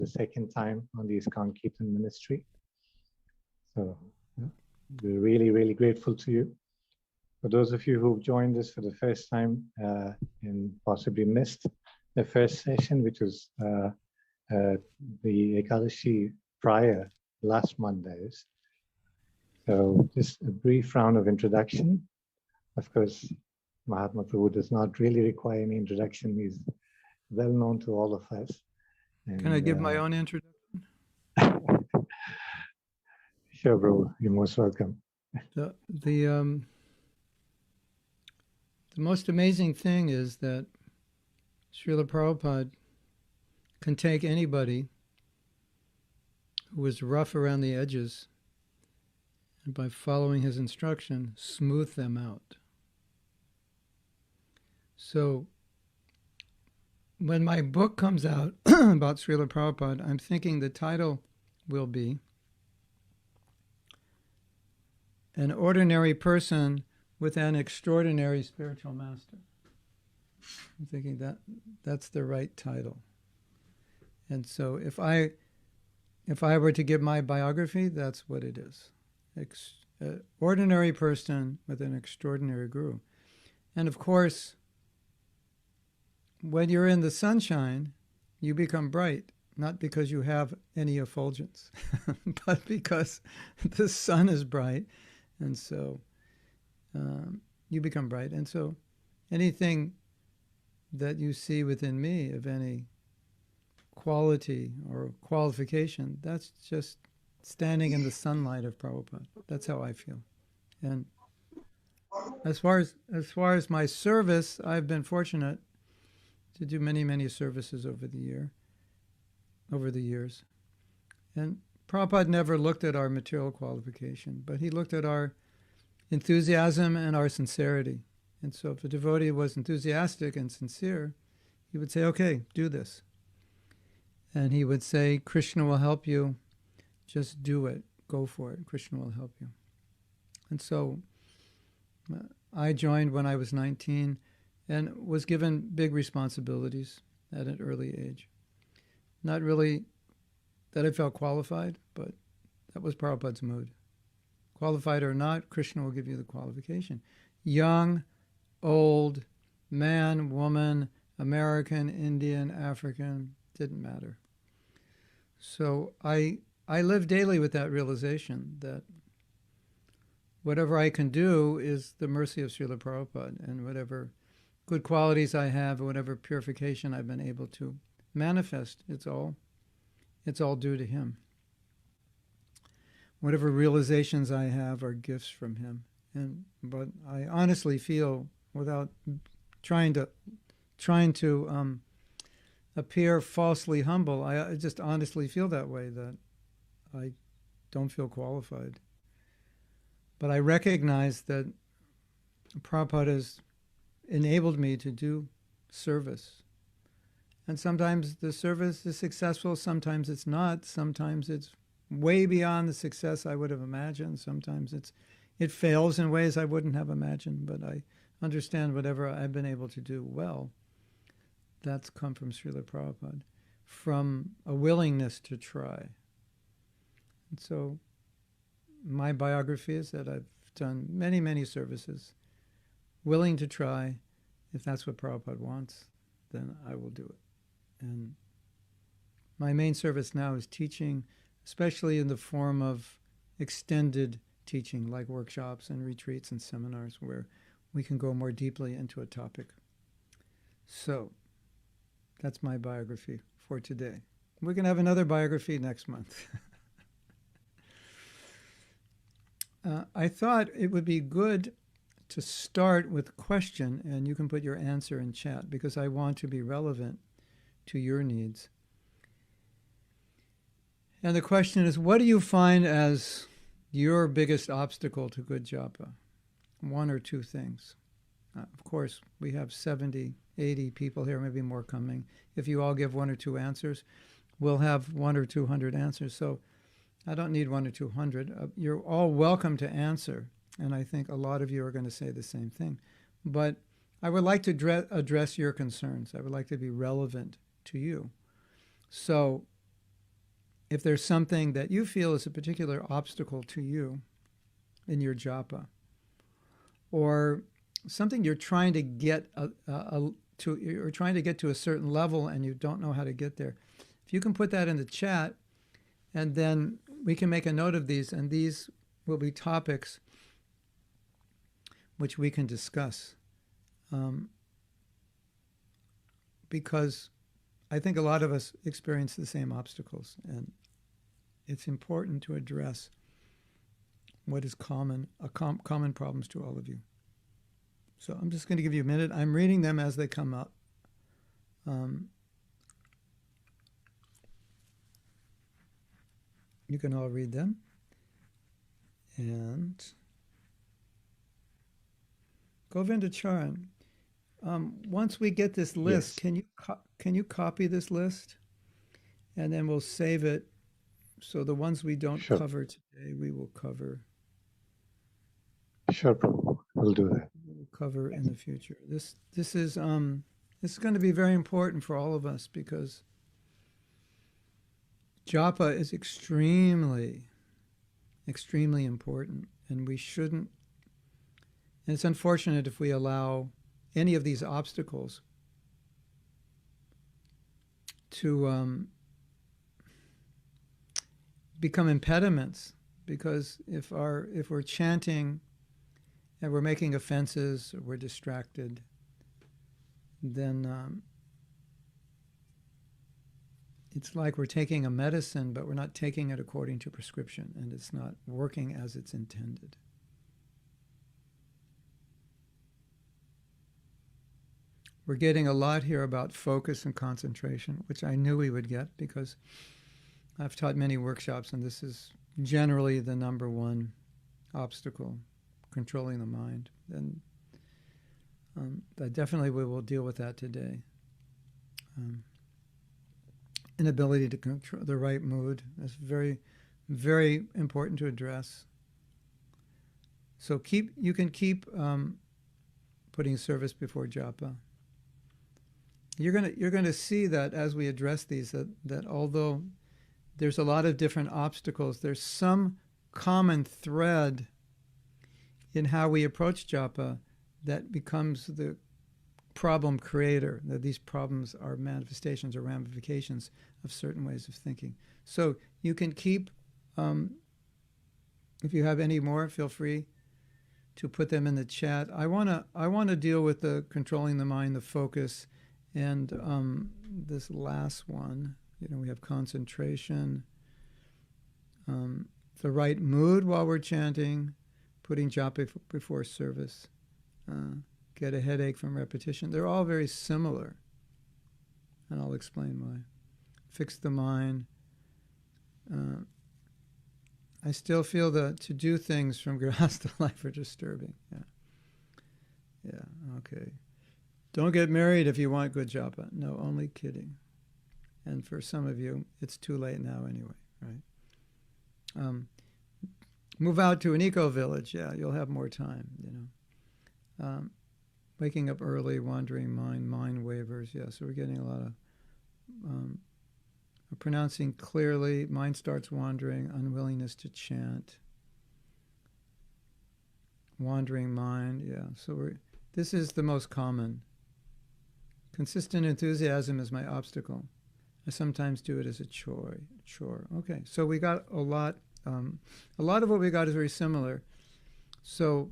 the second time on the ISKCON Kirtan Ministry. So we're really, really grateful to you. For those of you who've joined us for the first time and possibly missed the first session, which was the Ekadasi prior last Mondays. So just a brief round of introduction. Of course, Mahatma Prabhu does not really require any introduction. He's well known to all of us. And, can I give my own introduction? Sure, bro. You're most welcome. The most amazing thing is that Srila Prabhupada can take anybody who was rough around the edges and by following his instruction, smooth them out. So when my book comes out about Srila Prabhupada, I'm thinking the title will be An Ordinary Person with an Extraordinary Spiritual Master. I'm thinking that's the right title. And so if I were to give my biography, that's what it is. Ordinary person with an extraordinary guru. And of course, when you're in the sunshine, you become bright, not because you have any effulgence, but because the sun is bright. And so you become bright. And so anything that you see within me of any quality or qualification, that's just standing in the sunlight of Prabhupada. That's how I feel. And as far as my service, I've been fortunate to do many, many services over the years. And Prabhupada never looked at our material qualification, but he looked at our enthusiasm and our sincerity. And so if a devotee was enthusiastic and sincere, he would say, okay, do this. And he would say, Krishna will help you. Just do it. Go for it. Krishna will help you. And so I joined when I was 19 and was given big responsibilities at an early age. Not really that I felt qualified, but that was Prabhupada's mood. Qualified or not, Krishna will give you the qualification. Young, old, man, woman, American, Indian, African, didn't matter. So I live daily with that realization that whatever I can do is the mercy of Srila Prabhupada, and whatever good qualities I have, or whatever purification I've been able to manifest, it's all due to him. Whatever realizations I have are gifts from him. But I honestly feel, without trying to appear falsely humble, I just honestly feel that way, that I don't feel qualified. But I recognize that Prabhupada has enabled me to do service. And sometimes the service is successful, sometimes it's not, sometimes it's way beyond the success I would have imagined, sometimes it fails in ways I wouldn't have imagined, but I understand whatever I've been able to do well, that's come from Srila Prabhupada, from a willingness to try. And so my biography is that I've done many, many services, willing to try. If that's what Prabhupada wants, then I will do it. And my main service now is teaching, especially in the form of extended teaching, like workshops and retreats and seminars where we can go more deeply into a topic. So that's my biography for today. We're going to have another biography next month. I thought it would be good to start with a question, and you can put your answer in chat, because I want to be relevant to your needs. And the question is, what do you find as your biggest obstacle to good japa? One or two things. Of course, we have 70, 80 people here, maybe more coming. If you all give one or two answers, we'll have 100 or 200 answers. So I don't need 100 or 200. You're all welcome to answer, and I think a lot of you are going to say the same thing. But I would like to address your concerns. I would like to be relevant to you. So if there's something that you feel is a particular obstacle to you in your japa, or something you're trying to get you're trying to get to a certain level and you don't know how to get there, if you can put that in the chat, and then we can make a note of these, and these will be topics which we can discuss. Because I think a lot of us experience the same obstacles, and it's important to address what is common problems to all of you. So I'm just going to give you a minute. I'm reading them as they come up. You can all read them. And Govinda Charan, once we get this list, Yes. can you copy this list? And then we'll save it. So the ones we don't Sure. cover today, we will cover. Sure, Prabhu. We'll do that. We'll cover in the future. This is going to be very important for all of us, because japa is extremely important, and we shouldn't. And it's unfortunate if we allow any of these obstacles to become impediments, because if we're chanting and we're making offenses, or we're distracted, then it's like we're taking a medicine, but we're not taking it according to prescription, and it's not working as it's intended. We're getting a lot here about focus and concentration, which I knew we would get, because I've taught many workshops, and this is generally the number one obstacle, controlling the mind. And definitely we will deal with that today. Inability to control the right mood is very, very important to address. So you can keep putting service before japa. You're gonna see that as we address these, that although there's a lot of different obstacles, there's some common thread in how we approach japa that becomes the problem creator, that these problems are manifestations or ramifications of certain ways of thinking. So you can keep, if you have any more, feel free to put them in the chat. I wanna deal with the controlling the mind, the focus, and this last one. We have concentration, the right mood while we're chanting, putting japa before service, get a headache from repetition. They're all very similar, and I'll explain why. Fix the mind. I still feel that to do things from grihastha life are disturbing. Yeah, okay. Don't get married if you want good japa. No, only kidding. And for some of you, it's too late now anyway, right? Move out to an eco-village. Yeah, you'll have more time, Waking up early, wandering mind wavers. Yeah, so we're getting a lot of pronouncing clearly. Mind starts wandering, unwillingness to chant. Wandering mind, yeah. So this is the most common. Consistent enthusiasm is my obstacle. I sometimes do it as a chore. Okay, so we got a lot of what we got is very similar. So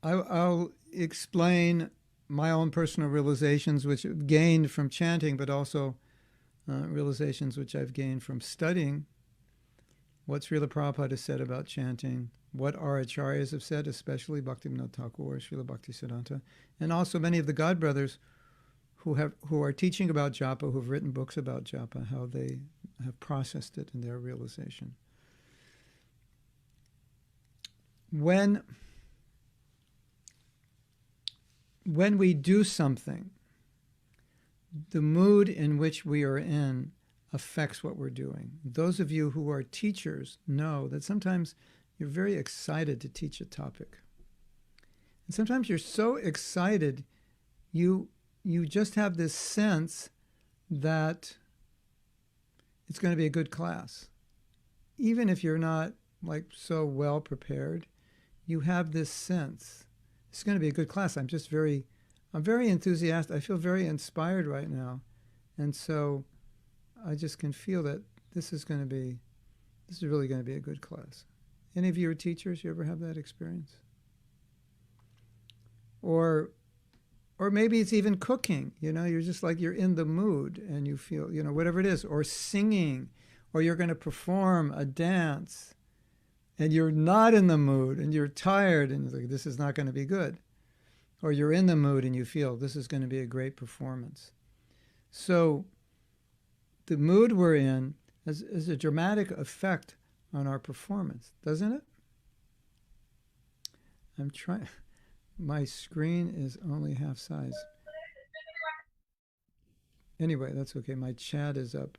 I'll explain my own personal realizations, which I've gained from chanting, but also realizations which I've gained from studying what Srila Prabhupada has said about chanting, what our acharyas have said, especially Bhaktivinoda Thakur, Srila Bhaktisiddhanta, and also many of the God brothers who are teaching about japa, who've written books about japa, how they have processed it in their realization. When we do something, the mood in which we are in affects what we're doing. Those of you who are teachers know that sometimes you're very excited to teach a topic. And sometimes you're so excited, you you just have this sense that it's going to be a good class. Even if you're not like so well prepared, you have this sense it's going to be a good class. I'm very enthusiastic. I feel very inspired right now. And so I just can feel that this is really going to be a good class. Any of you are teachers? You ever have that experience? Or maybe it's even cooking, you're just like you're in the mood and you feel, whatever it is, or singing, or you're going to perform a dance and you're not in the mood and you're tired and you're like, this is not going to be good. Or you're in the mood and you feel this is going to be a great performance. So the mood we're in has a dramatic effect on our performance, doesn't it? I'm trying. My screen is only half size. Anyway, that's okay. My chat is up.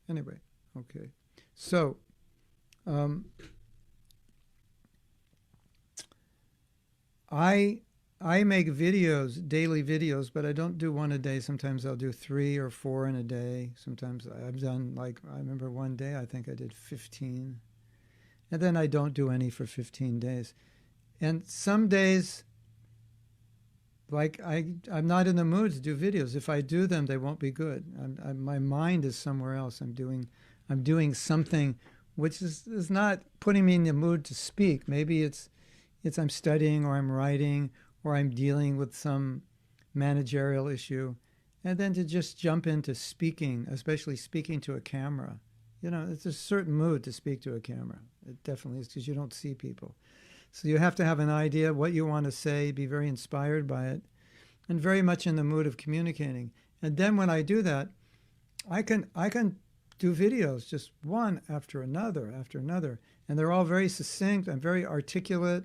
Anyway, okay. So, I make videos, daily videos, but I don't do one a day. Sometimes I'll do 3 or 4 in a day. Sometimes I've done, I remember one day I think I did 15. And then I don't do any for 15 days. And some days, I'm not in the mood to do videos. If I do them, they won't be good. My mind is somewhere else. I'm doing something which is not putting me in the mood to speak. Maybe it's I'm studying or I'm writing or I'm dealing with some managerial issue. And then to just jump into speaking, especially speaking to a camera. It's a certain mood to speak to a camera. It definitely is, because you don't see people. So you have to have an idea of what you want to say, be very inspired by it, and very much in the mood of communicating. And then when I do that, I can do videos, just one after another, and they're all very succinct and very articulate.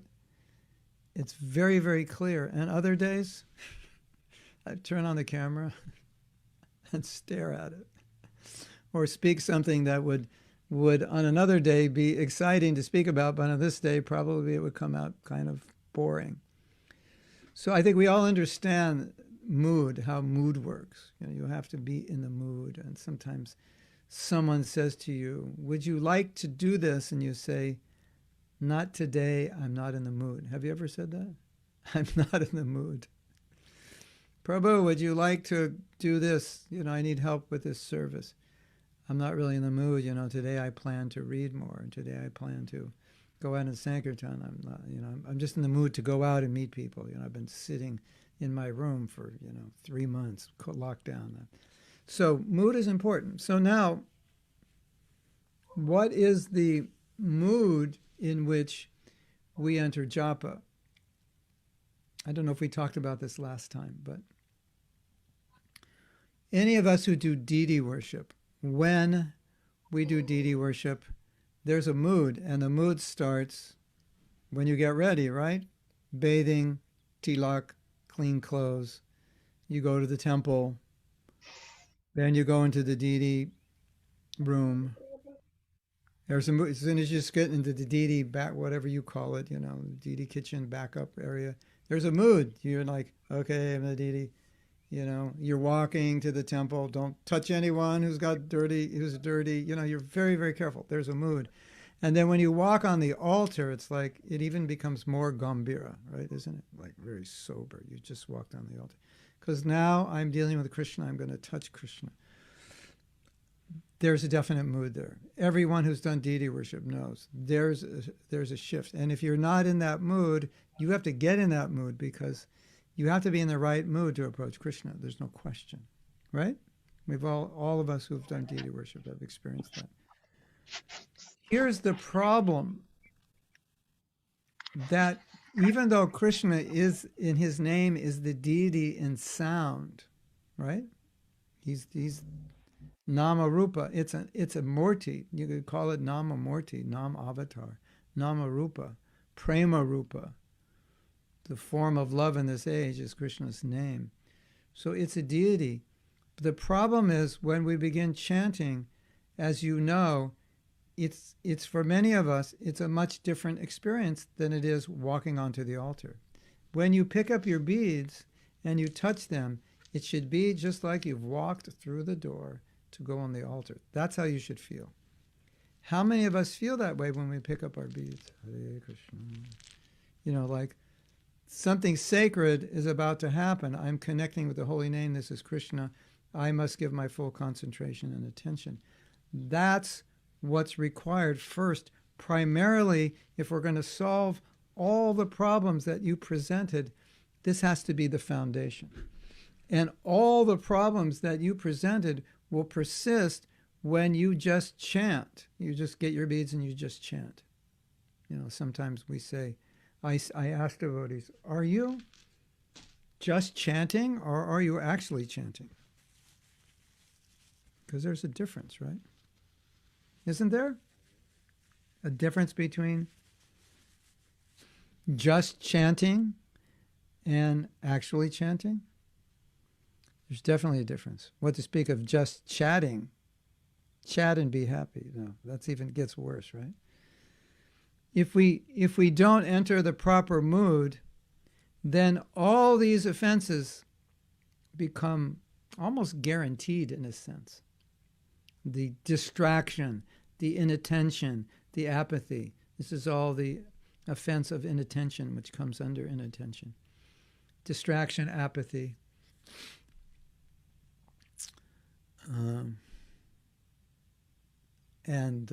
It's very, very clear. And other days, I turn on the camera and stare at it, or speak something that would on another day be exciting to speak about, but on this day probably it would come out kind of boring. So I think we all understand mood, how mood works. You have to be in the mood. And sometimes someone says to you, would you like to do this? And you say, not today, I'm not in the mood. Have you ever said that? I'm not in the mood. Prabhu, would you like to do this? I need help with this service. I'm not really in the mood. Today I plan to read more. And today I plan to go out and Sankirtan. I'm not, I'm just in the mood to go out and meet people. I've been sitting in my room for, 3 months, locked down. So mood is important. So now, what is the mood in which we enter japa? I don't know if we talked about this last time, but any of us who do deity worship, when we do deity worship, there's a mood, and the mood starts when you get ready, right? Bathing, tilak, clean clothes. You go to the temple. Then you go into the deity room. There's a mood. As soon as you get into the deity back, whatever you call it, deity kitchen backup area, there's a mood. You're like, okay, I'm the deity. You're walking to the temple. Don't touch anyone who's dirty. You're very, very careful. There's a mood. And then when you walk on the altar, it's like it even becomes more gambhira, right? Isn't it? Like very sober. You just walked on the altar. Because now I'm dealing with Krishna. I'm going to touch Krishna. There's a definite mood there. Everyone who's done deity worship knows there's a shift. And if you're not in that mood, you have to get in that mood, because you have to be in the right mood to approach Krishna. There's no question, right? We've all of us who've done deity worship have experienced that. Here's the problem, that even though Krishna is, in his name, is the deity in sound, right? He's Nama Rupa. It's a Murti. You could call it Nama Murti, Nam Avatar, Nama Rupa, Prema Rupa. The form of love in this age is Krishna's name. So it's a deity. The problem is when we begin chanting, as you know, it's for many of us, it's a much different experience than it is walking onto the altar. When you pick up your beads and you touch them, It should be just like you've walked through the door to go on the altar. That's how you should feel. How many of us feel that way when we pick up our beads? Hare Krishna. You know, like something sacred is about to happen. I'm connecting with the holy name. This is Krishna. I must give my full concentration and attention. That's what's required first. Primarily, if we're going to solve all the problems that you presented, this has to be the foundation. And all the problems that you presented will persist when you just chant. You just get your beads and you just chant. You know, sometimes we say, I ask devotees, are you just chanting or are you actually chanting? Because there's a difference, right? Isn't there a difference between just chanting and actually chanting? There's definitely a difference. What to speak of just chatting? Chat and be happy. No, that's even gets worse, right? If we don't enter the proper mood, then all these offenses become almost guaranteed in a sense. The distraction, the inattention, the apathy. This is all the offense of inattention, which comes under inattention. Distraction, apathy. And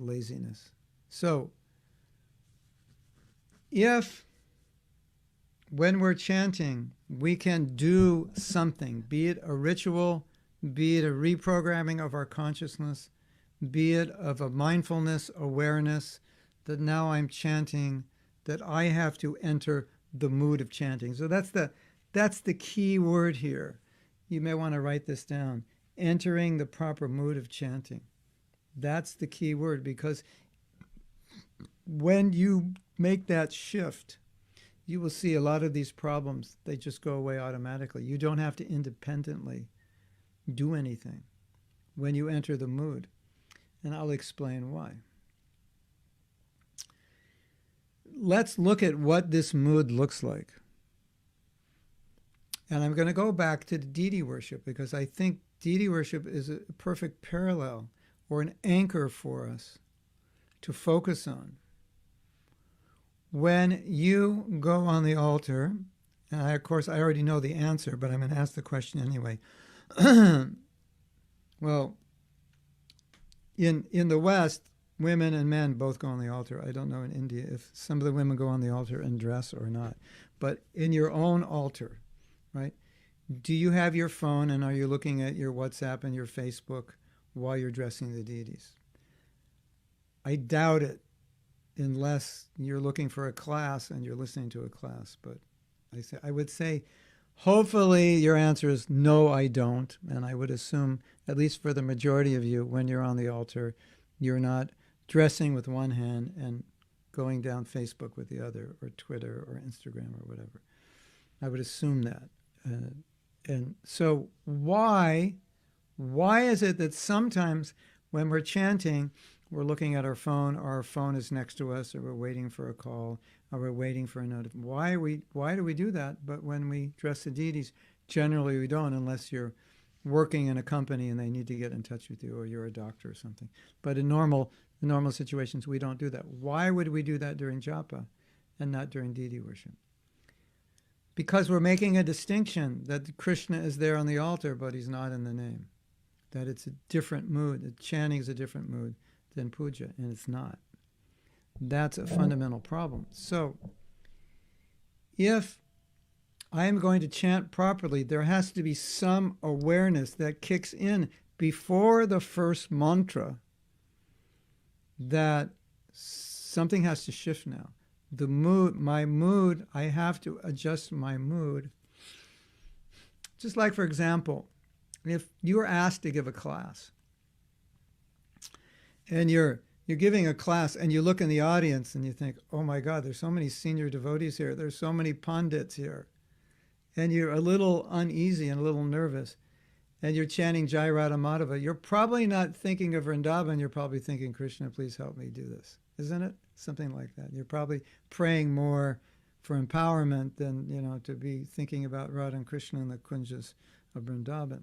laziness. So, if when we're chanting, we can do something, be it a ritual, be it a reprogramming of our consciousness, be it of a mindfulness awareness that now I'm chanting, that I have to enter the mood of chanting. So that's the key word here. You may want to write this down. Entering the proper mood of chanting. That's the key word, because when you make that shift, you will see a lot of these problems, they just go away automatically. You don't have to independently do anything when you enter the mood. And I'll explain why. Let's look at what this mood looks like. And I'm going to go back to the deity worship, because I think deity worship is a perfect parallel or an anchor for us to focus on. When you go on the altar, and of course I already know the answer, but I'm going to ask the question anyway. Well, in the West, women and men both go on the altar. I don't know in India if some of the women go on the altar and dress or not. But in your own altar, right? Do you have your phone and are you looking at your WhatsApp and your Facebook while you're dressing the deities? I doubt it, unless you're looking for a class and you're listening to a class. But I would say, hopefully your answer is no, I don't. And I would assume, at least for the majority of you, when you're on the altar, you're not dressing with one hand and going down Facebook with the other, or Twitter or Instagram or whatever. I would assume that. And so why is it that sometimes when we're chanting, we're looking at our phone, or our phone is next to us, or we're waiting for a call, or we're waiting for a notification? Why do we do that? But when we dress the deities, generally we don't, unless you're working in a company and they need to get in touch with you, or you're a doctor or something. But in normal situations, we don't do that. Why would we do that during japa and not during deity worship? Because we're making a distinction that Krishna is there on the altar, but he's not in the name. That it's a different mood. That chanting is a different mood than puja, and it's not. That's a fundamental problem. So, if I am going to chant properly, there has to be some awareness that kicks in before the first mantra that something has to shift now. The mood, my mood, I have to adjust my mood. Just like, for example, if you were asked to give a class, and you're giving a class, and you look in the audience and you think, oh my God, there's so many senior devotees here, there's so many pandits here, and you're a little uneasy and a little nervous, and you're chanting Jai Radha Madhava, you're probably not thinking of Vrindavan, you're probably thinking, Krishna, please help me do this. Isn't it? Something like that. You're probably praying more for empowerment than, to be thinking about Radha and Krishna and the kunjas of Vrindavan.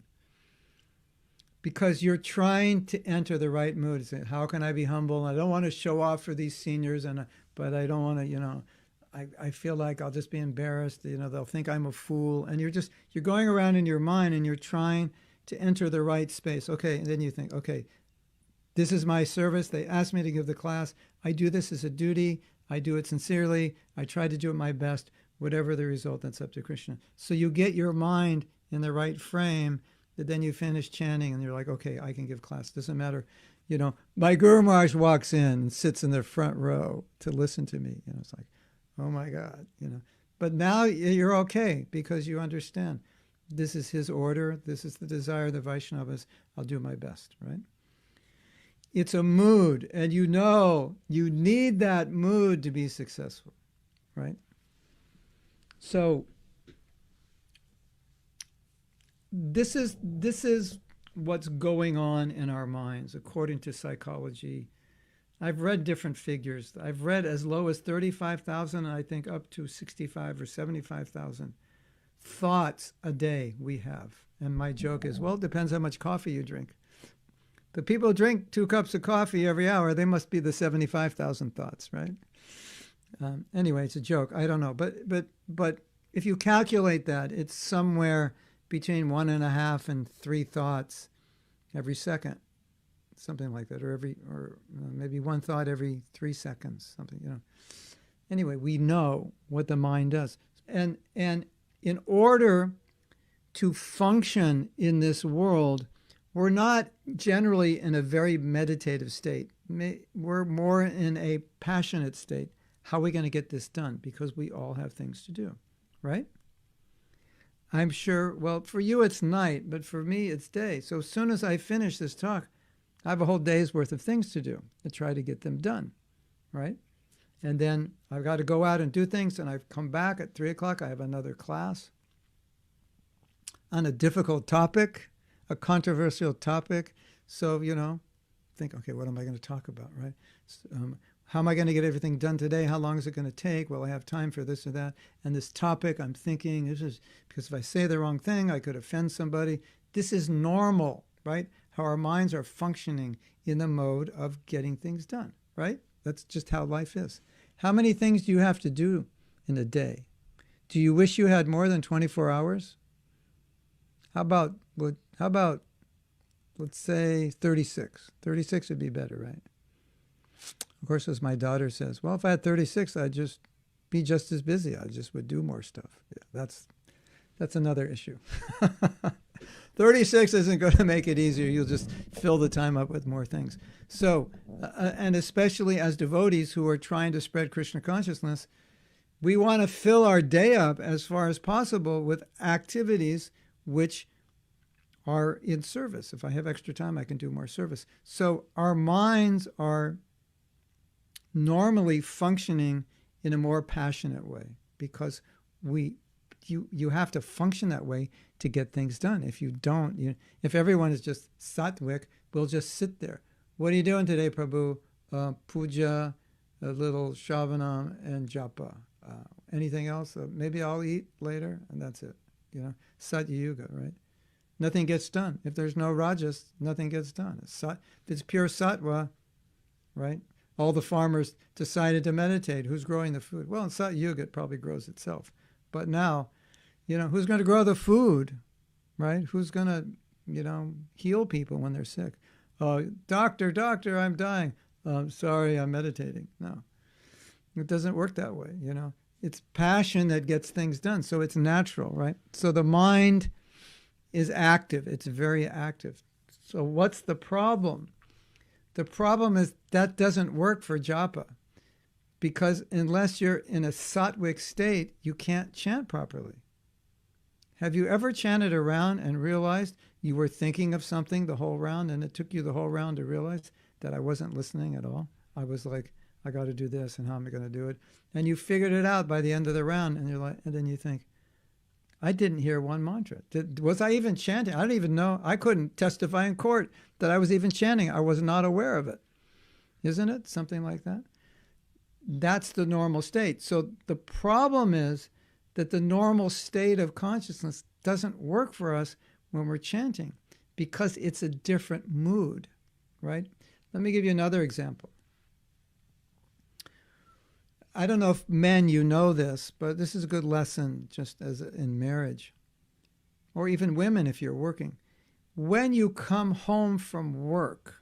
Because you're trying to enter the right mood. Say, how can I be humble? I don't want to show off for these seniors, but I don't want to, I feel like I'll just be embarrassed. They'll think I'm a fool. And you're going around in your mind and you're trying to enter the right space. Okay, and then you think, okay, this is my service. They asked me to give the class. I do this as a duty. I do it sincerely. I try to do it my best. Whatever the result, that's up to Krishna. So you get your mind in the right frame, that then you finish chanting and you're like, okay, I can give class. Doesn't matter. My Guru Maharaj walks in and sits in the front row to listen to me. It's like, oh my God, But now you're okay because you understand this is his order. This is the desire of the Vaishnavas. I'll do my best, right? It's a mood, and you need that mood to be successful, right? So this is what's going on in our minds according to psychology. I've read different figures. I've read as low as 35,000 and I think up to 65 or 75,000 thoughts a day we have. And my joke is, well, it depends how much coffee you drink. The people who drink 2 cups of coffee every hour, they must be the 75,000 thoughts, right? Anyway, it's a joke. I don't know. But if you calculate that, it's somewhere between 1.5 and 3 thoughts every second, something like that, or maybe 1 thought every 3 seconds, something, Anyway, we know what the mind does. And in order to function in this world, we're not generally in a very meditative state. We're more in a passionate state. How are we going to get this done? Because we all have things to do, right? I'm sure, well, for you it's night, but for me it's day. So as soon as I finish this talk, I have a whole day's worth of things to do to try to get them done, right? And then I've got to go out and do things, and I've come back at 3 o'clock. I have another class on a difficult topic, a controversial topic. So, think, okay, what am I going to talk about, right? How am I going to get everything done today? How long is it going to take? Will I have time for this or that? And this topic, I'm thinking, this is because if I say the wrong thing, I could offend somebody. This is normal, right? How our minds are functioning in the mode of getting things done, right? That's just how life is. How many things do you have to do in a day? Do you wish you had more than 24 hours? How about, let's say 36? 36 would be better, right? Of course, as my daughter says, well, if I had 36, I'd just be just as busy. I just would do more stuff. Yeah, that's another issue. 36 isn't going to make it easier. You'll just fill the time up with more things. So, and especially as devotees who are trying to spread Krishna consciousness, we want to fill our day up as far as possible with activities which are in service. If I have extra time, I can do more service. So our minds are normally functioning in a more passionate way because you have to function that way to get things done. If you don't, if everyone is just sattvic, we'll just sit there. What are you doing today, Prabhu? Puja, a little shravanam, and japa. Anything else? Maybe I'll eat later, and that's it. Satya Yuga, right? Nothing gets done. If there's no rajas, nothing gets done. If it's pure sattva, right? All the farmers decided to meditate. Who's growing the food? Well, in Satya Yuga, it probably grows itself. But now, who's going to grow the food, right? Who's going to, heal people when they're sick? Doctor, I'm dying. Sorry, I'm meditating. No, it doesn't work that way, It's passion that gets things done, so it's natural, right? So the mind is active. It's very active. So what's the problem? The problem is that doesn't work for japa because unless you're in a sattvic state, you can't chant properly. Have you ever chanted a round and realized you were thinking of something the whole round and it took you the whole round to realize that I wasn't listening at all? I was like, I got to do this and how am I going to do it? And you figured it out by the end of the round and you're like, and then you think, I didn't hear one mantra. Was I even chanting? I don't even know. I couldn't testify in court that I was even chanting. I was not aware of it. Isn't it? Something like that. That's the normal state. So the problem is that the normal state of consciousness doesn't work for us when we're chanting because it's a different mood, right? Let me give you another example. I don't know if men, you know this, but this is a good lesson just as in marriage, or even women if you're working. When you come home from work,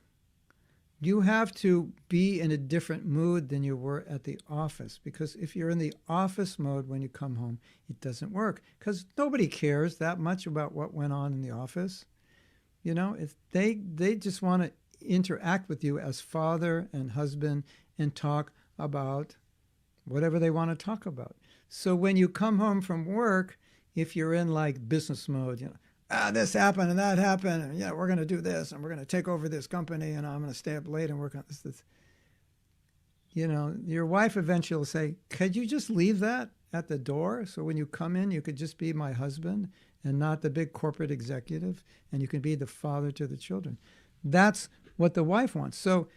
you have to be in a different mood than you were at the office, because if you're in the office mode when you come home, it doesn't work because nobody cares that much about what went on in the office. You know, if they just want to interact with you as father and husband and talk about whatever they want to talk about. So when you come home from work, if you're in like business mode, you know, this happened and that happened, and yeah, we're going to do this and we're going to take over this company and I'm going to stay up late and work on this. You know, your wife eventually will say, could you just leave that at the door? So when you come in, you could just be my husband and not the big corporate executive, and you can be the father to the children. That's what the wife wants. So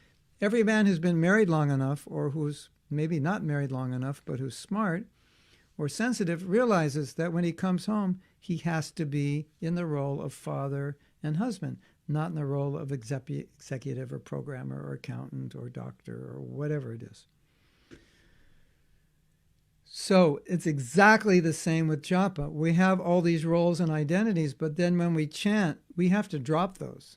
every man who's been married long enough, or who's maybe not married long enough, but who's smart or sensitive, realizes that when he comes home, he has to be in the role of father and husband, not in the role of executive or programmer or accountant or doctor or whatever it is. So it's exactly the same with japa. We have all these roles and identities, but then when we chant, we have to drop those.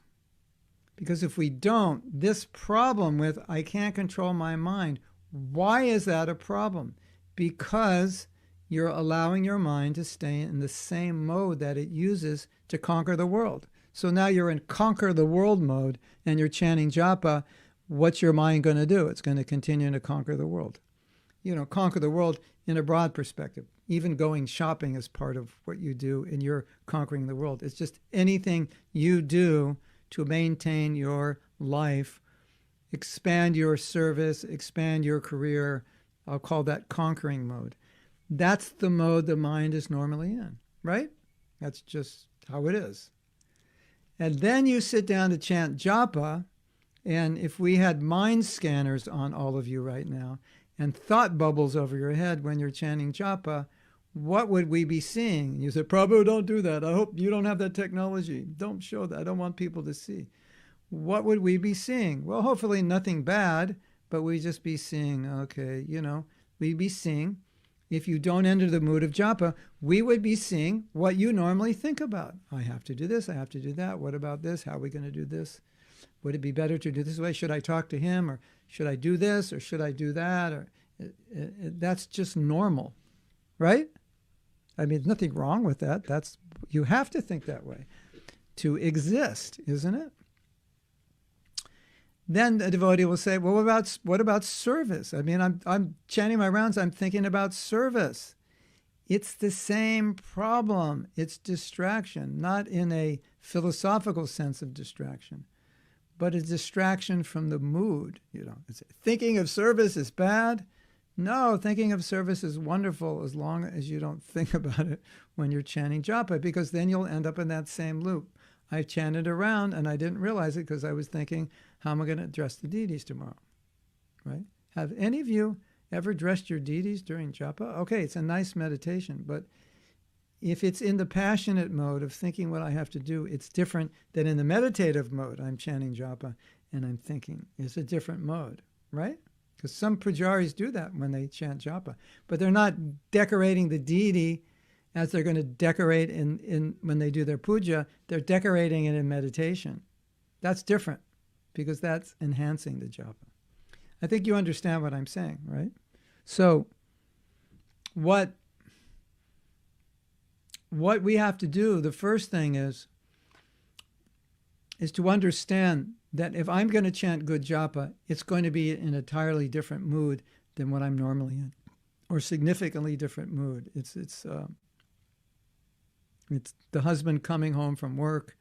Because if we don't, this problem with I can't control my mind, why is that a problem? Because you're allowing your mind to stay in the same mode that it uses to conquer the world. So now you're in conquer the world mode and you're chanting japa. What's your mind going to do? It's going to continue to conquer the world. You know, conquer the world in a broad perspective. Even going shopping is part of what you do in your conquering the world. It's just anything you do to maintain your life, expand your service, expand your career. I'll call that conquering mode. That's the mode the mind is normally in, right? That's just how it is. And then you sit down to chant japa, and if we had mind scanners on all of you right now, and thought bubbles over your head when you're chanting japa, what would we be seeing? And you say, Prabhu, don't do that. I hope you don't have that technology. Don't show that. I don't want people to see. What would we be seeing? Well, hopefully nothing bad, but we'd just be seeing, okay, you know, we'd be seeing, if you don't enter the mood of japa, we would be seeing what you normally think about. I have to do this. I have to do that. What about this? How are we going to do this? Would it be better to do this way? Should I talk to him? Or should I do this? Or should I do that? Or that's just normal, right? I mean, there's nothing wrong with that. That's, you have to think that way to exist, isn't it? Then the devotee will say, well, what about service? I mean, I'm chanting my rounds. I'm thinking about service. It's the same problem. It's distraction, not in a philosophical sense of distraction, but a distraction from the mood. You know, thinking of service is bad. No, thinking of service is wonderful as long as you don't think about it when you're chanting japa, because then you'll end up in that same loop. I chanted around and I didn't realize it because I was thinking, how am I going to address the deities tomorrow? Right? Have any of you ever addressed your deities during japa? Okay, it's a nice meditation, but if it's in the passionate mode of thinking what I have to do, it's different than in the meditative mode. I'm chanting japa and I'm thinking. It's a different mode, right? Because some pujaris do that when they chant japa, but they're not decorating the deity as they're going to decorate in when they do their puja. They're decorating it in meditation. That's different because that's enhancing the japa. I think you understand what I'm saying, right? So what we have to do, the first thing is to understand that if I'm going to chant good japa, it's going to be in an entirely different mood than what I'm normally in, or significantly different mood. It's the husband coming home from work.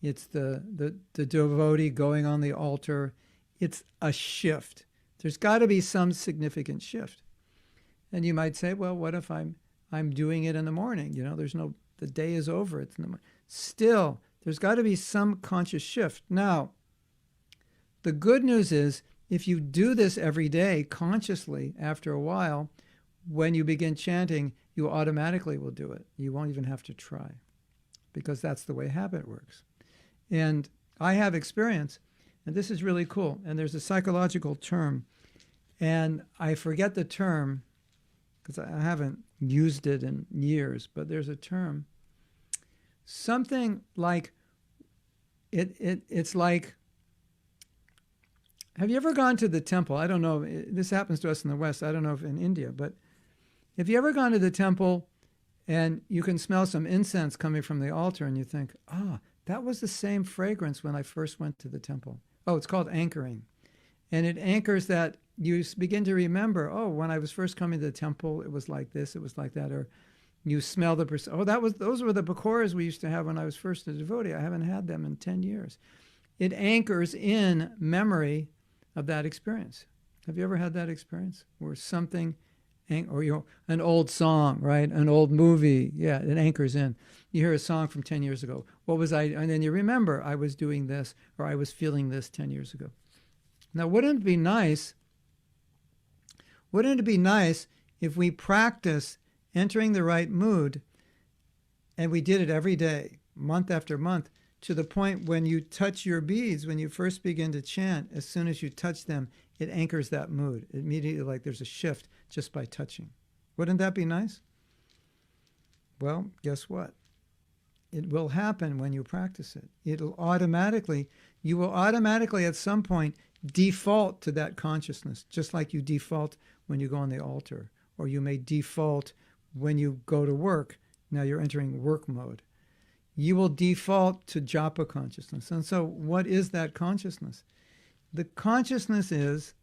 It's the devotee going on the altar. It's a shift. There's got to be some significant shift. And you might say, well, what if I'm doing it in the morning? You know, the day is over. It's in the morning. Still, there's got to be some conscious shift. Now, the good news is if you do this every day consciously, after a while, when you begin chanting, you automatically will do it. You won't even have to try. because that's the way habit works. And I have experience, and this is really cool. And there's a psychological term, and I forget the term because I haven't used it in years, but there's a term. Something like, it's like, have you ever gone to the temple? I don't know, this happens to us in the West. I don't know if in India, but have you ever gone to the temple and you can smell some incense coming from the altar and you think, that was the same fragrance when I first went to the temple. Oh, it's called anchoring. And it anchors that you begin to remember, when I was first coming to the temple, it was like this, it was like that. Or you smell the, those were the pakoras we used to have when I was first a devotee. I haven't had them in 10 years. It anchors in memory of that experience. Have you ever had that experience where something, or an old song, right? An old movie, it anchors in. You hear a song from 10 years ago. What was I? And then you remember, I was doing this, or I was feeling this 10 years ago. Now, wouldn't it be nice if we practice entering the right mood, and we did it every day, month after month, to the point when you touch your beads, when you first begin to chant, as soon as you touch them, it anchors that mood. Immediately, like there's a shift just by touching. Wouldn't that be nice? Well, guess what? It will happen when you practice it. You will automatically at some point default to that consciousness, just like you default when you go on the altar, or you may default when you go to work. Now you're entering work mode. You will default to japa consciousness. And so what is that consciousness? The consciousness is,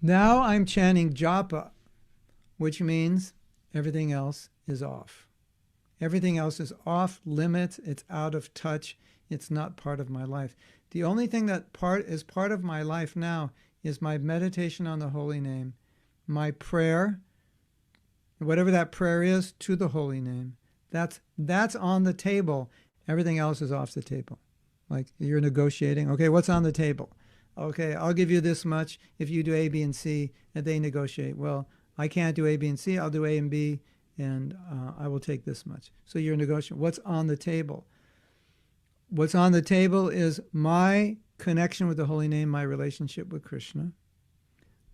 now I'm chanting japa, which means everything else is off. Everything else is off limits. It's out of touch. It's not part of my life. The only thing that is part of my life now is my meditation on the holy name, my prayer, whatever that prayer is, to the holy name. That's on the table. Everything else is off the table. Like you're negotiating. Okay, what's on the table? Okay, I'll give you this much if you do A, B, and C, and they negotiate. Well, I can't do A, B, and C. I'll do A and B, and I will take this much. So you're negotiating. What's on the table? What's on the table is my connection with the holy name, my relationship with Krishna,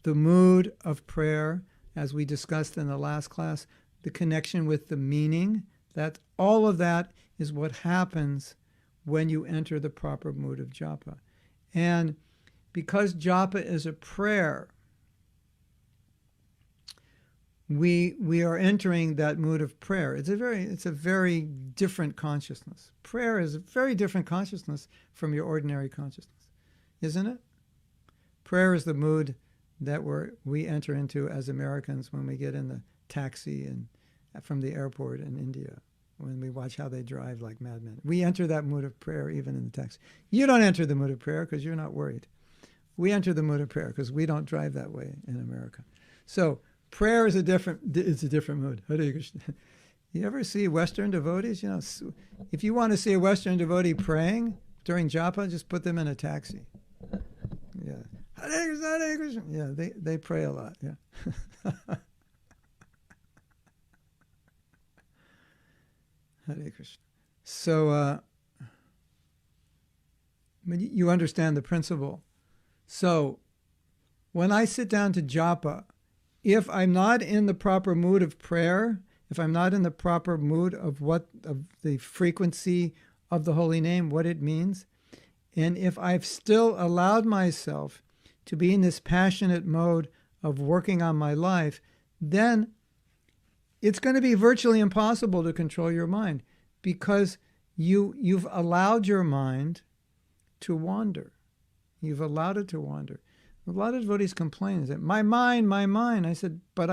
the mood of prayer, as we discussed in the last class, the connection with the meaning. That all of that is what happens when you enter the proper mood of japa. And because japa is a prayer, we are entering that mood of prayer. It's a very different consciousness. Prayer is a very different consciousness from your ordinary consciousness, isn't it? Prayer is the mood that we enter into as Americans when we get in the taxi and from the airport in India, when we watch how they drive like madmen. We enter that mood of prayer even in the taxi. You don't enter the mood of prayer because you're not worried. We enter the mood of prayer because we don't drive that way in America. So prayer is a different mood. Hare Krishna. You ever see Western devotees? If you want to see a Western devotee praying during japa, just put them in a taxi. Yeah. Hare Krishna, Hare Krishna. Yeah, they pray a lot. Yeah. Hare Krishna. So you understand the principle. So when I sit down to japa, if I'm not in the proper mood of prayer, if I'm not in the proper mood of the frequency of the holy name, what it means, and if I've still allowed myself to be in this passionate mode of working on my life, then it's going to be virtually impossible to control your mind, because you've allowed your mind to wander. You've allowed it to wander. A lot of devotees complain and say, my mind, my mind. I said, but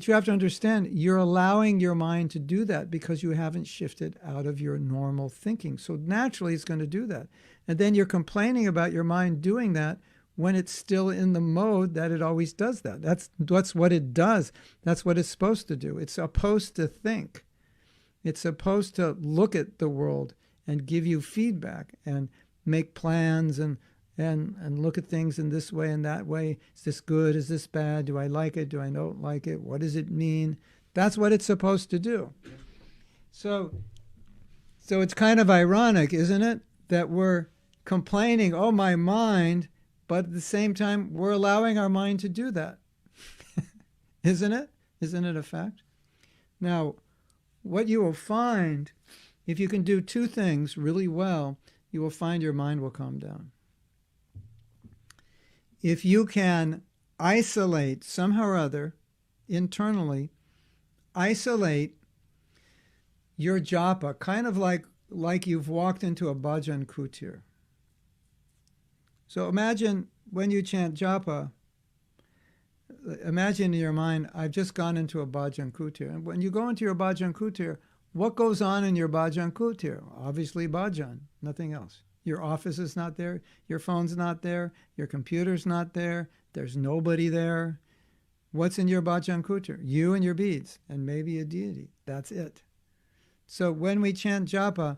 you have to understand, you're allowing your mind to do that because you haven't shifted out of your normal thinking. So naturally it's going to do that. And then you're complaining about your mind doing that when it's still in the mode that it always does that. That's what it does. That's what it's supposed to do. It's supposed to think. It's supposed to look at the world and give you feedback and make plans and look at things in this way and that way. Is this good? Is this bad? Do I like it? Do I not like it? What does it mean? That's what it's supposed to do. So it's kind of ironic, isn't it, that we're complaining, oh, my mind, but at the same time, we're allowing our mind to do that. Isn't it? Isn't it a fact? Now, what you will find, if you can do two things really well, you will find your mind will calm down. If you can isolate somehow or other, internally, isolate your japa, kind of like you've walked into a bhajan kutir. So imagine when you chant japa, imagine in your mind, I've just gone into a bhajan kutir. And when you go into your bhajan kutir, what goes on in your bhajan kutir? Obviously bhajan, nothing else. Your office is not there, your phone's not there, your computer's not there, there's nobody there. What's in your bhajan kutir? You and your beads, and maybe a deity. That's it. So when we chant japa,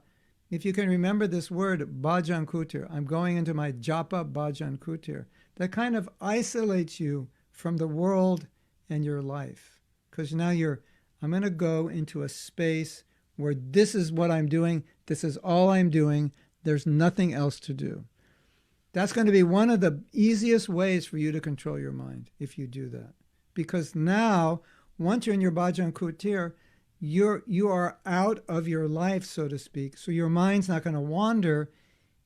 if you can remember this word, bhajan kutir, I'm going into my japa bhajan kutir, that kind of isolates you from the world and your life. Because now I'm going to go into a space where this is what I'm doing, this is all I'm doing, there's nothing else to do. That's going to be one of the easiest ways for you to control your mind, if you do that. Because now, once you're in your bhajan kutir, you are out of your life, so to speak. So your mind's not going to wander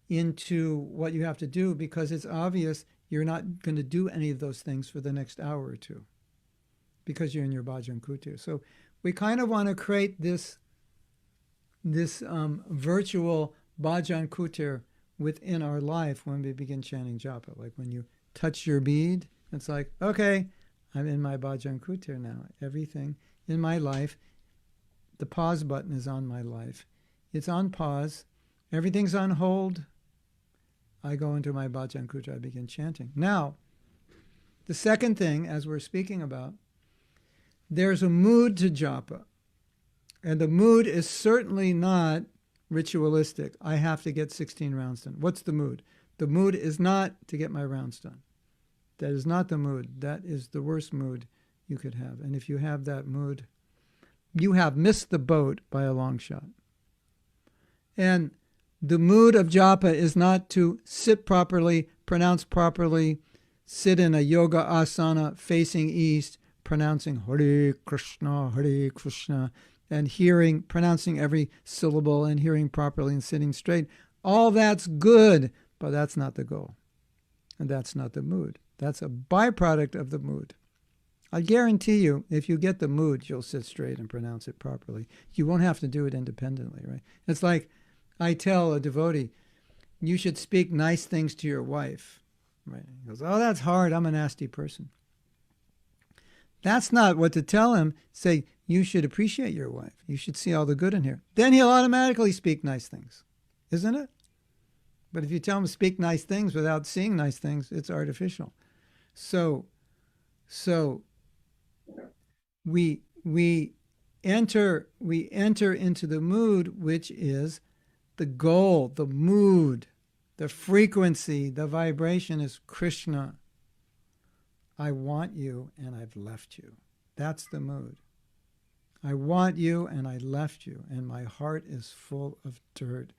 into what you have to do, because it's obvious you're not going to do any of those things for the next hour or two, because you're in your bhajan kutir. So we kind of want to create this virtual bhajan kutir within our life when we begin chanting japa. Like when you touch your bead, it's like, okay, I'm in my bhajan kutir now. Everything in my life, the pause button is on my life. It's on pause. Everything's on hold. I go into my bhajan kutir. I begin chanting. Now, the second thing, as we're speaking about, there's a mood to japa. And the mood is certainly not ritualistic. I have to get 16 rounds done. What's the mood? The mood is not to get my rounds done. That is not the mood. That is the worst mood you could have. And if you have that mood, you have missed the boat by a long shot. And the mood of japa is not to sit properly, pronounce properly, sit in a yoga asana facing east, pronouncing Hare Krishna, and pronouncing every syllable and hearing properly and sitting straight. All that's good, but that's not the goal. And that's not the mood. That's a byproduct of the mood. I guarantee you, if you get the mood, you'll sit straight and pronounce it properly. You won't have to do it independently, right? It's like I tell a devotee, you should speak nice things to your wife. Right? He goes, oh, that's hard. I'm a nasty person. That's not what to tell him. Say, you should appreciate your wife. You should see all the good in her. Then he'll automatically speak nice things, isn't it? But if you tell him to speak nice things without seeing nice things, it's artificial. So we enter into the mood, which is the goal, the mood, the frequency, the vibration is Krishna. I want you and I've left you. That's the mood. I want you and I left you, and my heart is full of dirt.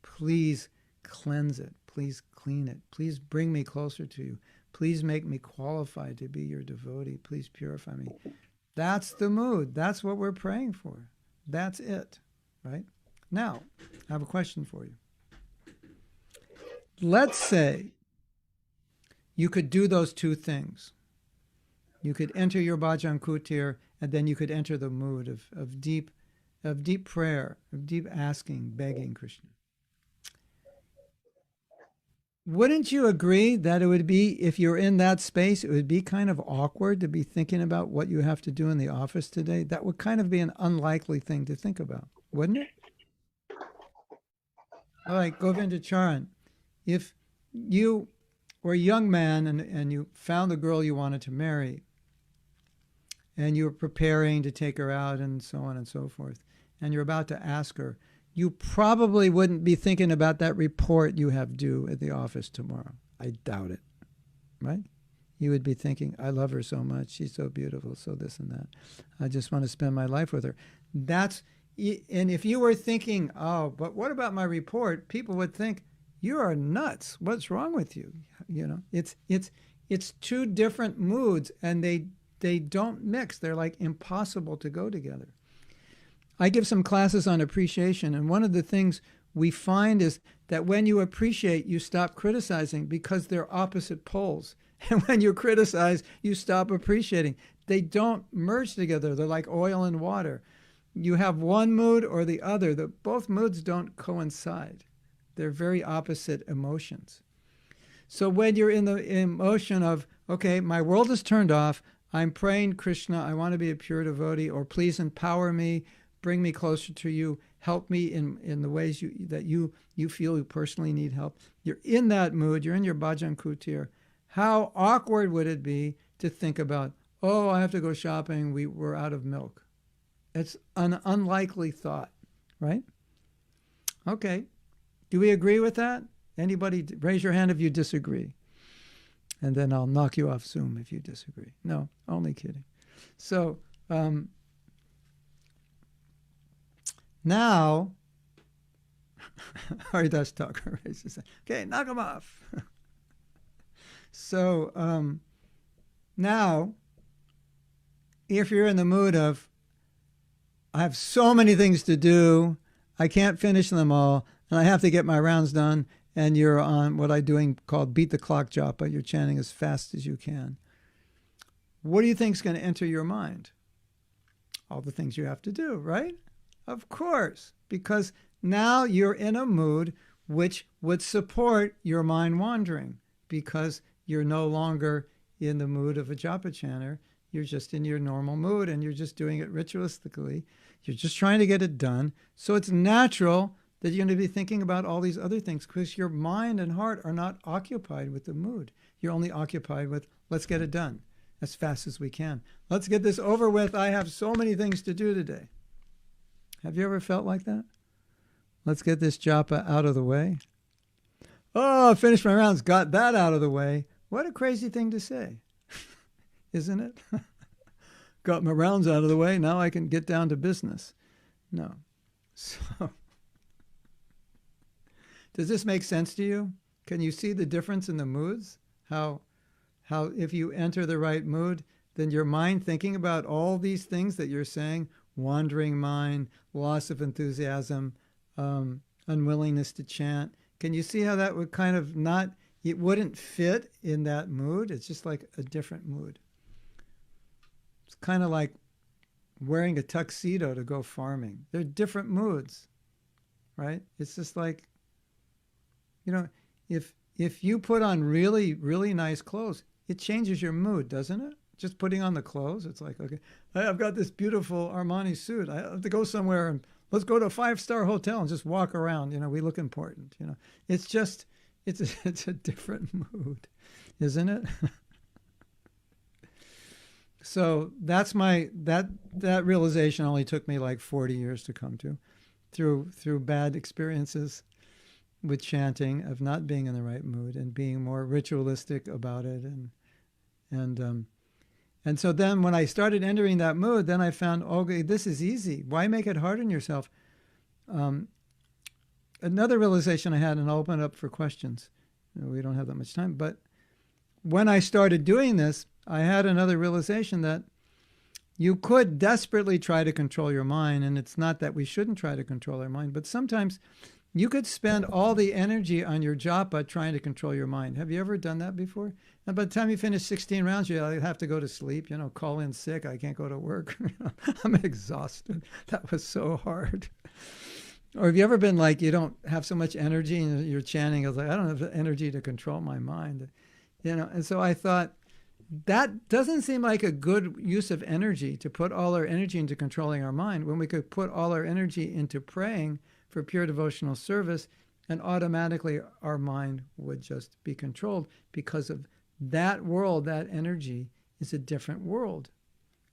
Please cleanse it. Please clean it. Please bring me closer to you. Please make me qualified to be your devotee. Please purify me. That's the mood. That's what we're praying for. That's it, right? Now, I have a question for you. Let's say you could do those two things. You could enter your bhajan kutir, and then you could enter the mood of deep prayer, of deep asking, begging Krishna. Wouldn't you agree that it would be, if you're in that space, it would be kind of awkward to be thinking about what you have to do in the office today? That would kind of be an unlikely thing to think about, wouldn't it? All right, Govinda Charan, if you were a young man and you found the girl you wanted to marry, and you were preparing to take her out and so on and so forth, and you're about to ask her, you probably wouldn't be thinking about that report you have due at the office tomorrow. I doubt it, right? You would be thinking, I love her so much. She's so beautiful, so this and that. I just want to spend my life with her. That's, And if you were thinking, oh, but what about my report? People would think, you are nuts. What's wrong with you? You know, it's two different moods, and they don't mix. They're like impossible to go together. I give some classes on appreciation, and one of the things we find is that when you appreciate, you stop criticizing because they're opposite poles. And when you criticize, you stop appreciating. They don't merge together. They're like oil and water. You have one mood or the other. Both moods don't coincide. They're very opposite emotions. So when you're in the emotion of, okay, my world is turned off, I'm praying Krishna, I want to be a pure devotee, or please empower me, bring me closer to you, help me in the ways that you feel you personally need help. You're in that mood, you're in your bhajan kutir. How awkward would it be to think about, oh, I have to go shopping, we're out of milk. It's an unlikely thought, right? Okay. Do we agree with that? Anybody, raise your hand if you disagree. And then I'll knock you off Zoom if you disagree. No, only kidding. So now, Haridas Thakur raises his hand. Okay, knock him off. So now, if you're in the mood of, I have so many things to do, I can't finish them all, and I have to get my rounds done, and you're on what I'm doing called beat the clock japa, you're chanting as fast as you can. What do you think is going to enter your mind? All the things you have to do, right? Of course, because now you're in a mood which would support your mind wandering, because you're no longer in the mood of a japa chanter. You're just in your normal mood, and you're just doing it ritualistically. You're just trying to get it done. So it's natural that you're going to be thinking about all these other things, because your mind and heart are not occupied with the mood. You're only occupied with, let's get it done as fast as we can. Let's get this over with. I have so many things to do today. Have you ever felt like that? Let's get this japa out of the way. Oh, I finished my rounds, got that out of the way. What a crazy thing to say, isn't it? Got my rounds out of the way, now I can get down to business. No. So, does this make sense to you? Can you see the difference in the moods? How if you enter the right mood, then your mind thinking about all these things that you're saying, wandering mind, loss of enthusiasm, unwillingness to chant, can you see how that would kind of not, it wouldn't fit in that mood? It's just like a different mood. It's kind of like wearing a tuxedo to go farming. They're different moods, right? It's just like, you know, if you put on really, really nice clothes, it changes your mood, doesn't it? Just putting on the clothes, it's like, okay, I've got this beautiful Armani suit. I have to go somewhere and let's go to a 5-star hotel and just walk around. You know, we look important. You know, it's just, it's a different mood, isn't it? So that's that realization only took me like 40 years to come to, through bad experiences with chanting, of not being in the right mood and being more ritualistic about it, and so then when I started entering that mood, then I found, okay, this is easy. Why make it hard on yourself? Another realization I had, and I'll open it up for questions. We don't have that much time, but when I started doing this, I had another realization that you could desperately try to control your mind, and it's not that we shouldn't try to control our mind, but sometimes you could spend all the energy on your japa trying to control your mind. Have you ever done that before? And by the time you finish 16 rounds, you have to go to sleep, you know, call in sick. I can't go to work. I'm exhausted. That was so hard. Or have you ever been like, you don't have so much energy and you're chanting, I was like, I don't have the energy to control my mind. You know, and so I thought, that doesn't seem like a good use of energy, to put all our energy into controlling our mind, when we could put all our energy into praying for pure devotional service, and automatically our mind would just be controlled, because of that world, that energy is a different world.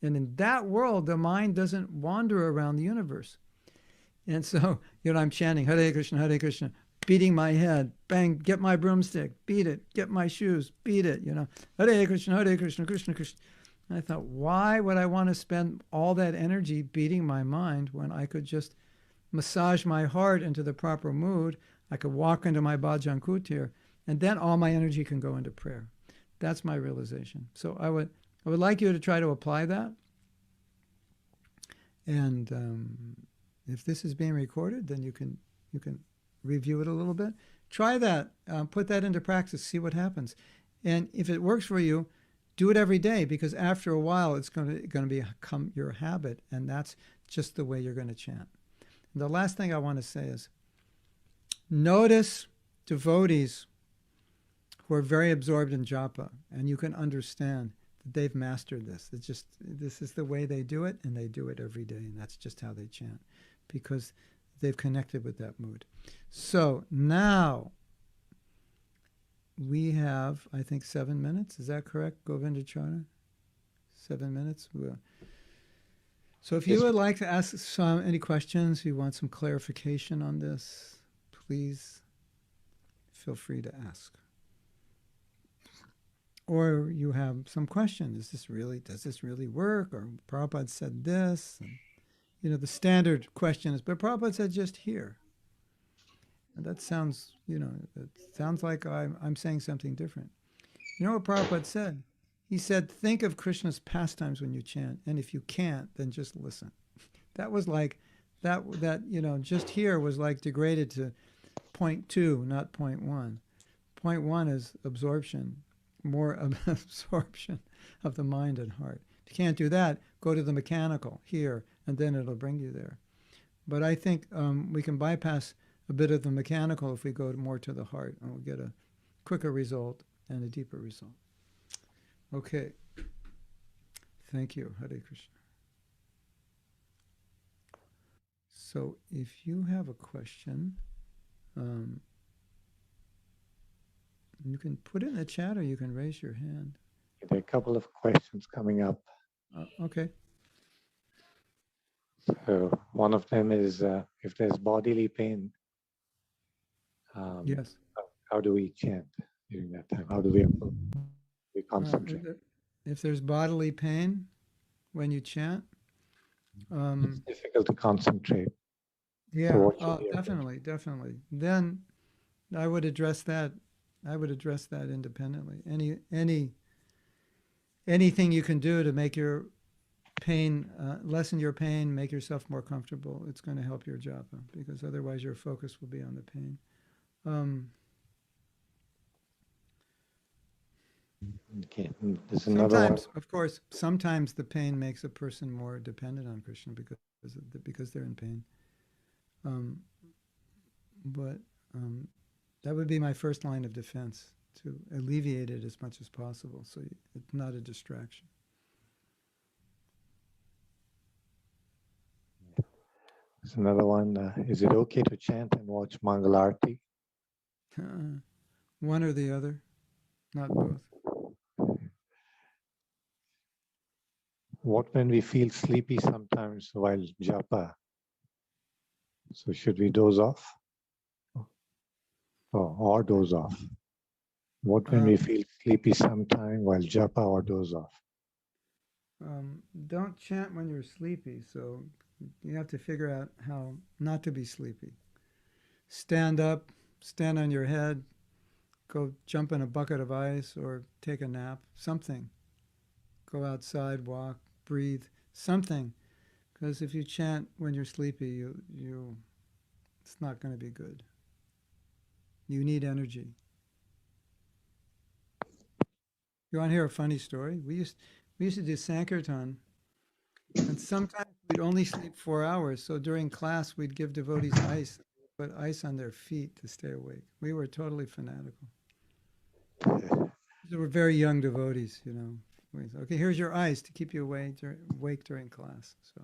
And in that world, the mind doesn't wander around the universe. And so, you know, I'm chanting Hare Krishna, beating my head, bang, get my broomstick, beat it, get my shoes, beat it, you know, Hare Krishna, Krishna Krishna. And I thought, why would I want to spend all that energy beating my mind when I could just massage my heart into the proper mood? I could walk into my Bhajan Kutir, and then all my energy can go into prayer. That's my realization. So I would like you to try to apply that. And if this is being recorded, then you can review it a little bit. Try that. Put that into practice. See what happens. And if it works for you, do it every day, because after a while it's going to become your habit, and that's just the way you're going to chant. And the last thing I want to say is, notice devotees who are very absorbed in japa, and you can understand that they've mastered this. This is the way they do it, and they do it every day, and that's just how they chant, because they've connected with that mood. So now we have, I think, 7 minutes. Is that correct, Govindacharya? 7 minutes? So if you would like to ask any questions, you want some clarification on this, please feel free to ask. Or you have some question. Does this really work? Or Prabhupada said this. And, the standard question is, but Prabhupada said just here. And that sounds, it sounds like I'm saying something different. You know what Prabhupada said? He said, think of Krishna's pastimes when you chant. And if you can't, then just listen. That was like, that just here was like degraded to 0.2, not 0.1. 0.1 is absorption, more absorption of the mind and heart. If you can't do that, go to the mechanical here, and then it'll bring you there. But I think we can bypass a bit of the mechanical if we go more to the heart, and we'll get a quicker result and a deeper result. Okay. Thank you. Hare Krishna. So if you have a question, you can put it in the chat, or you can raise your hand. There are a couple of questions coming up. Okay. So one of them is, if there's bodily pain, Yes. how do we chant during that time? How do we concentrate? If there's bodily pain when you chant, it's difficult to concentrate. Yeah, definitely. Then I would address that. Independently. Anything you can do to make your pain, lessen your pain, make yourself more comfortable, it's going to help your japa, because otherwise your focus will be on the pain. Okay. There's another sometimes, one. of course, sometimes the pain makes a person more dependent on Krishna because they're in pain. But that would be my first line of defense, to alleviate it as much as possible, so it's not a distraction. There's another one. Is it okay to chant and watch Mangalarti? One or the other, not both. What when we feel sleepy sometimes while japa? So should we doze off? Or doze off? What when we feel sleepy sometime while japa, or doze off? Don't chant when you're sleepy, so you have to figure out how not to be sleepy. Stand up, stand on your head, go jump in a bucket of ice, or take a nap, something. Go outside, walk, breathe, something. Because if you chant when you're sleepy, it's not going to be good. You need energy. You want to hear a funny story? We used to do Sankirtan, and sometimes we'd only sleep 4 hours. So during class, we'd give devotees ice, put ice on their feet to stay awake. We were totally fanatical. They were very young devotees, We said, okay, here's your ice to keep you awake during class. So.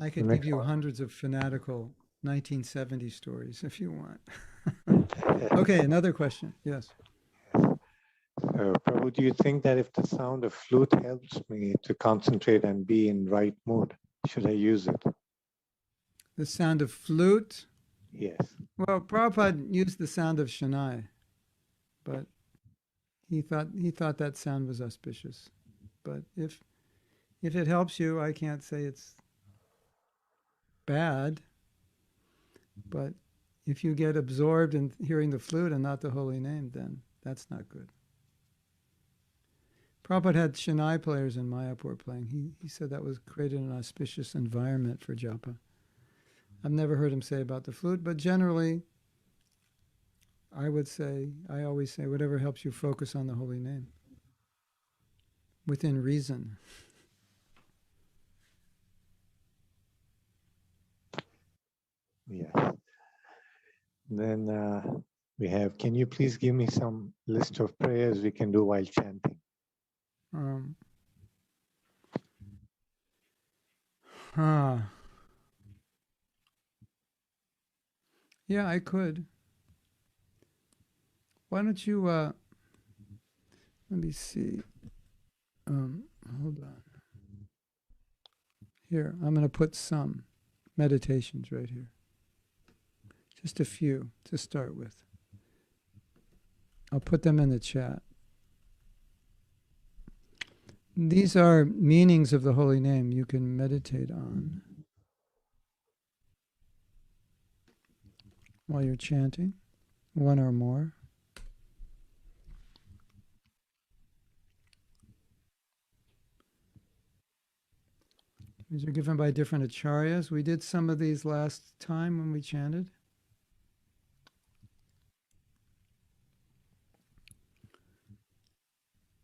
I could give you hundreds of fanatical 1970 stories if you want. Okay, another question. Yes. Prabhu, do you think that if the sound of flute helps me to concentrate and be in right mood, should I use it? The sound of flute? Yes. Well, Prabhupada used the sound of Shania, but he thought that sound was auspicious. But if it helps you, I can't say it's bad. But if you get absorbed in hearing the flute and not the holy name, then that's not good. Prabhupada had Shania players in Mayapur playing. He said that was created an auspicious environment for japa. I've never heard him say about the flute, but generally, I always say, whatever helps you focus on the holy name. Within reason. Yes. Then we have, can you please give me some list of prayers we can do while chanting? Yeah, I could. Why don't you, let me see. Hold on. Here, I'm going to put some meditations right here. Just a few to start with. I'll put them in the chat. These are meanings of the holy name you can meditate on while you're chanting, one or more. These are given by different acharyas. We did some of these last time when we chanted.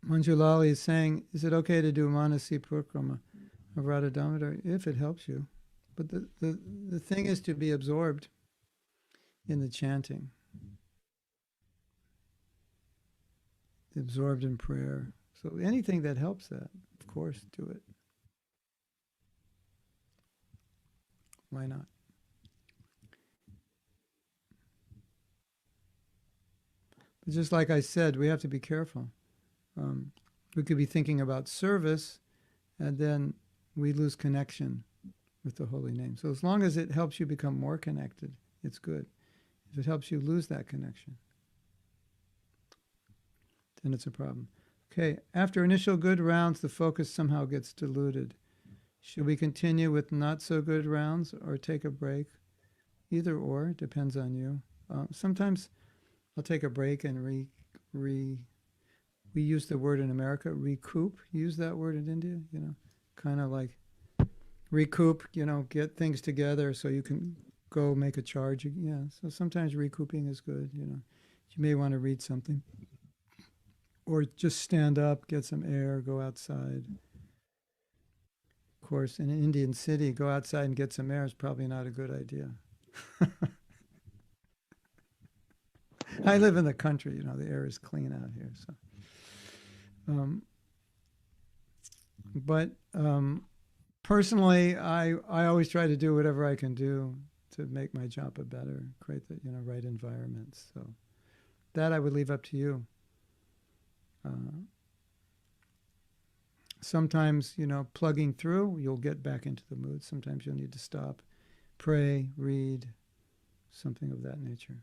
Manjulali is saying, is it okay to do Manasi Purikrama of Radha Damodar if it helps you? But the thing is to be absorbed in the chanting. Absorbed in prayer. So anything that helps that, of course, do it. Why not? But just like I said, we have to be careful. We could be thinking about service, and then we lose connection with the holy name. So as long as it helps you become more connected, it's good. If it helps you lose that connection, then it's a problem. Okay, after initial good rounds, the focus somehow gets diluted. Should we continue with not so good rounds or take a break? Either or, depends on you. Sometimes I'll take a break and we use the word in America, recoup. Use that word in India, kind of like recoup, get things together so you can go make a charge. Yeah, so sometimes recouping is good, You may want to read something. Or just stand up, get some air, go outside. Of course, in an Indian city, go outside and get some air is probably not a good idea. I live in the country, the air is clean out here. So, but personally, I always try to do whatever I can do to make my japa better, create the right environments. So that I would leave up to you. Sometimes, plugging through, you'll get back into the mood. Sometimes you'll need to stop, pray, read, something of that nature.